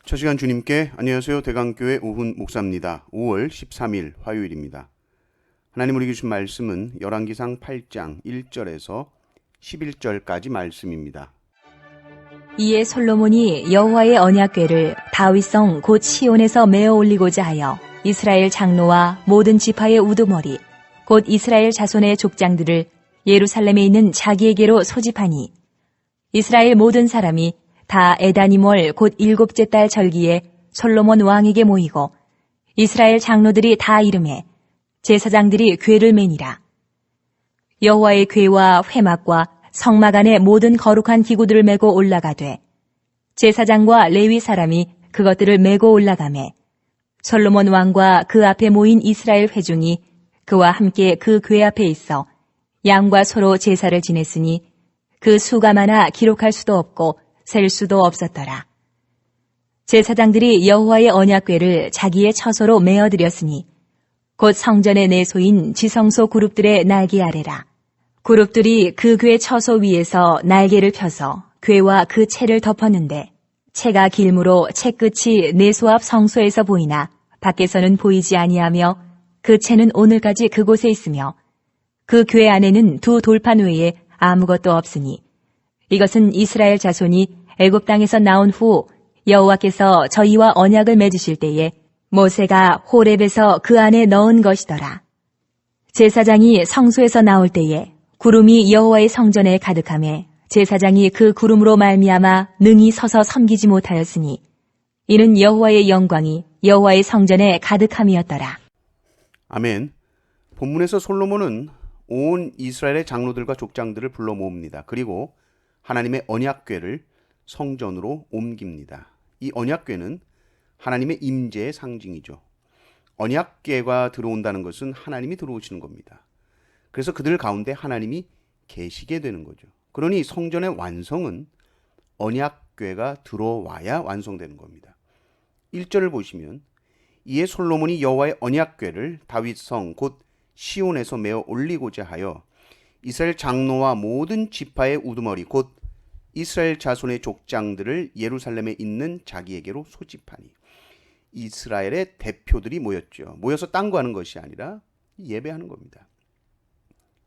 첫 시간 주님께 안녕하세요. 대강교회 오훈 목사입니다. 5월 13일 화요일입니다. 하나님 우리 주신 말씀은 열왕기상 8장 1절에서 11절까지 말씀입니다. 이에 솔로몬이 여호와의 언약궤를 다윗성 곧 시온에서 메어 올리고자 하여 이스라엘 장로와 모든 지파의 우두머리 곧 이스라엘 자손의 족장들을 예루살렘에 있는 자기에게로 소집하니 이스라엘 모든 사람이 다 에다니몰 곧 일곱째 달 절기에 솔로몬 왕에게 모이고 이스라엘 장로들이 다 이름해 제사장들이 궤를 매니라. 여호와의 궤와 회막과 성막 안에 모든 거룩한 기구들을 메고 올라가되 제사장과 레위 사람이 그것들을 메고 올라가매 솔로몬 왕과 그 앞에 모인 이스라엘 회중이 그와 함께 그 궤 앞에 있어 양과 소로 제사를 지냈으니 그 수가 많아 기록할 수도 없고 셀 수도 없었더라. 제사장들이 여호와의 언약궤를 자기의 처소로 메어드렸으니 곧 성전의 내소인 지성소 그룹들의 날개 아래라. 그룹들이 그 궤 처소 위에서 날개를 펴서 궤와 그 채를 덮었는데 채가 길므로 채 끝이 내소 앞 성소에서 보이나 밖에서는 보이지 아니하며 그 채는 오늘까지 그곳에 있으며 그 궤 안에는 두 돌판 외에 아무것도 없으니 이것은 이스라엘 자손이 애굽 땅에서 나온 후 여호와께서 저희와 언약을 맺으실 때에 모세가 호렙에서 그 안에 넣은 것이더라. 제사장이 성소에서 나올 때에 구름이 여호와의 성전에 가득하매 제사장이 그 구름으로 말미암아 능히 서서 섬기지 못하였으니 이는 여호와의 영광이 여호와의 성전에 가득함이었더라. 아멘. 본문에서 솔로몬은 온 이스라엘의 장로들과 족장들을 불러 모읍니다. 그리고 하나님의 언약궤를 성전으로 옮깁니다. 이 언약궤는 하나님의 임재의 상징이죠. 언약궤가 들어온다는 것은 하나님이 들어오시는 겁니다. 그래서 그들 가운데 하나님이 계시게 되는 거죠. 그러니 성전의 완성은 언약궤가 들어와야 완성되는 겁니다. 1절을 보시면 이에 솔로몬이 여호와의 언약궤를 다윗성 곧 시온에서 메어 올리고자 하여 이스라엘 장로와 모든 지파의 우두머리 곧 이스라엘 자손의 족장들을 예루살렘에 있는 자기에게로 소집하니 이스라엘의 대표들이 모였죠. 모여서 딴거하는 것이 아니라 예배하는 겁니다.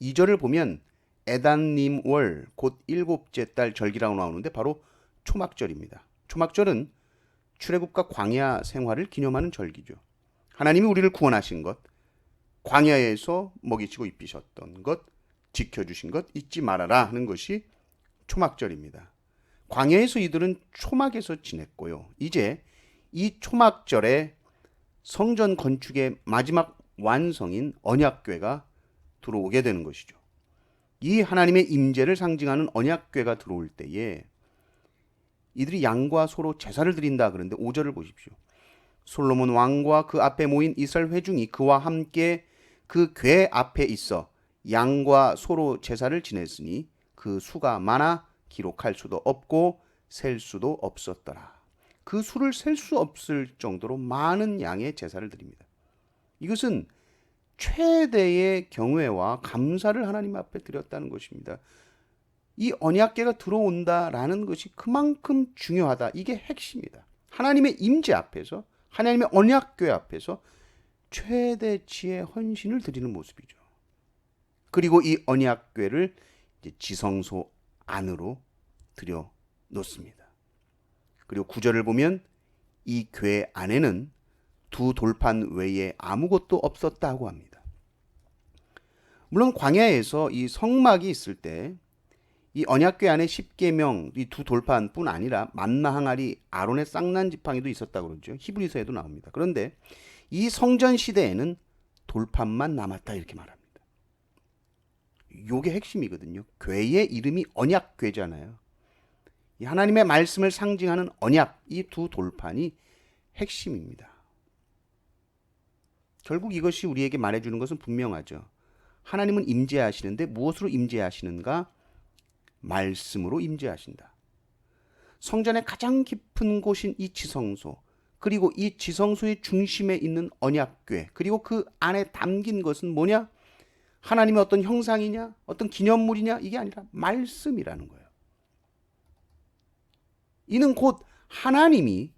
2절을 보면 에단님월 곧 일곱째 달 절기라고 나오는데 바로 초막절입니다. 초막절은 출애굽과 광야 생활을 기념하는 절기죠. 하나님이 우리를 구원하신 것, 광야에서 먹이치고 입히셨던 것, 지켜주신 것 잊지 말아라 하는 것이 초막절입니다. 광야에서 이들은 초막에서 지냈고요. 이제 이 초막절에 성전 건축의 마지막 완성인 언약궤가 들어오게 되는 것이죠. 이 하나님의 임재를 상징하는 언약궤가 들어올 때에 이들이 양과 소로 제사를 드린다 그러는데 5절을 보십시오. 솔로몬 왕과 그 앞에 모인 이스라엘 회중이 그와 함께 그 궤 앞에 있어 양과 소로 제사를 지냈으니 그 수가 많아 기록할 수도 없고 셀 수도 없었더라. 그 수를 셀 수 없을 정도로 많은 양의 제사를 드립니다. 이것은 최대의 경외와 감사를 하나님 앞에 드렸다는 것입니다. 이 언약궤가 들어온다라는 것이 그만큼 중요하다. 이게 핵심이다. 하나님의 임재 앞에서 하나님의 언약궤 앞에서 최대치의 헌신을 드리는 모습이죠. 그리고 이 언약궤를 이제 지성소 안으로 들여 놓습니다. 그리고 9절을 보면 이 궤 안에는 두 돌판 외에 아무것도 없었다고 합니다. 물론 광야에서 이 성막이 있을 때 이 언약궤 안에 십계명 이 두 돌판뿐 아니라 만나 항아리 아론의 쌍난 지팡이도 있었다고 그러죠. 히브리서에도 나옵니다. 그런데 이 성전 시대에는 돌판만 남았다 이렇게 말합니다. 요게 핵심이거든요. 궤의 이름이 언약궤잖아요. 이 하나님의 말씀을 상징하는 언약, 이 두 돌판이 핵심입니다. 결국 이것이 우리에게 말해주는 것은 분명하죠. 하나님은 임재하시는데 무엇으로 임재하시는가? 말씀으로 임재하신다. 성전의 가장 깊은 곳인 이 지성소, 그리고 이 지성소의 중심에 있는 언약궤, 그리고 그 안에 담긴 것은 뭐냐? 하나님의 어떤 형상이냐, 어떤 기념물이냐, 이게 아니라 말씀이라는 거예요. 이는 곧 하나님이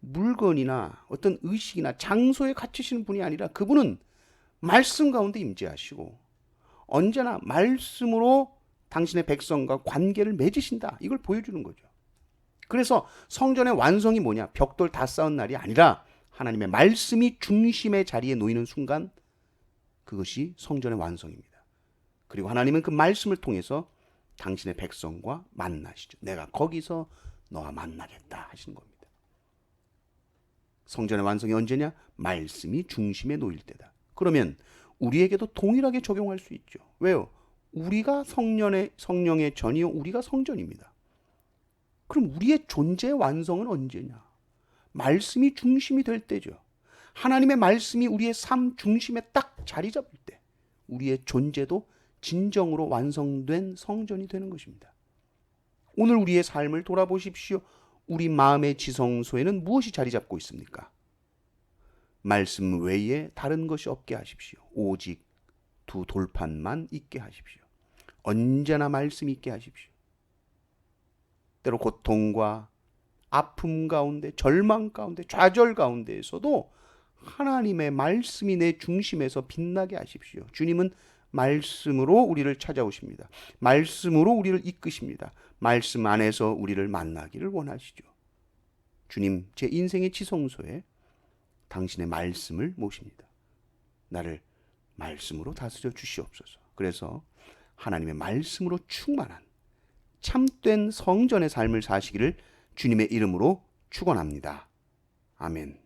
물건이나 어떤 의식이나 장소에 갇히시는 분이 아니라 그분은 말씀 가운데 임재하시고 언제나 말씀으로 당신의 백성과 관계를 맺으신다. 이걸 보여주는 거죠. 그래서 성전의 완성이 뭐냐? 벽돌 다 쌓은 날이 아니라 하나님의 말씀이 중심의 자리에 놓이는 순간 그것이 성전의 완성입니다. 그리고 하나님은 그 말씀을 통해서 당신의 백성과 만나시죠. 내가 거기서 너와 만나겠다 하시는 겁니다. 성전의 완성이 언제냐? 말씀이 중심에 놓일 때다. 그러면 우리에게도 동일하게 적용할 수 있죠. 왜요? 우리가 성령의 전이요 우리가 성전입니다. 그럼 우리의 존재의 완성은 언제냐? 말씀이 중심이 될 때죠. 하나님의 말씀이 우리의 삶 중심에 딱 자리 잡을 때 우리의 존재도 진정으로 완성된 성전이 되는 것입니다. 오늘 우리의 삶을 돌아보십시오. 우리 마음의 지성소에는 무엇이 자리 잡고 있습니까? 말씀 외에 다른 것이 없게 하십시오. 오직 두 돌판만 있게 하십시오. 언제나 말씀 있게 하십시오. 때로 고통과 아픔 가운데, 절망 가운데, 좌절 가운데에서도 하나님의 말씀이 내 중심에서 빛나게 하십시오. 주님은 말씀으로 우리를 찾아오십니다. 말씀으로 우리를 이끄십니다. 말씀 안에서 우리를 만나기를 원하시죠. 주님, 제 인생의 지성소에 당신의 말씀을 모십니다. 나를 말씀으로 다스려 주시옵소서. 그래서 하나님의 말씀으로 충만한 참된 성전의 삶을 사시기를 주님의 이름으로 축원합니다. 아멘.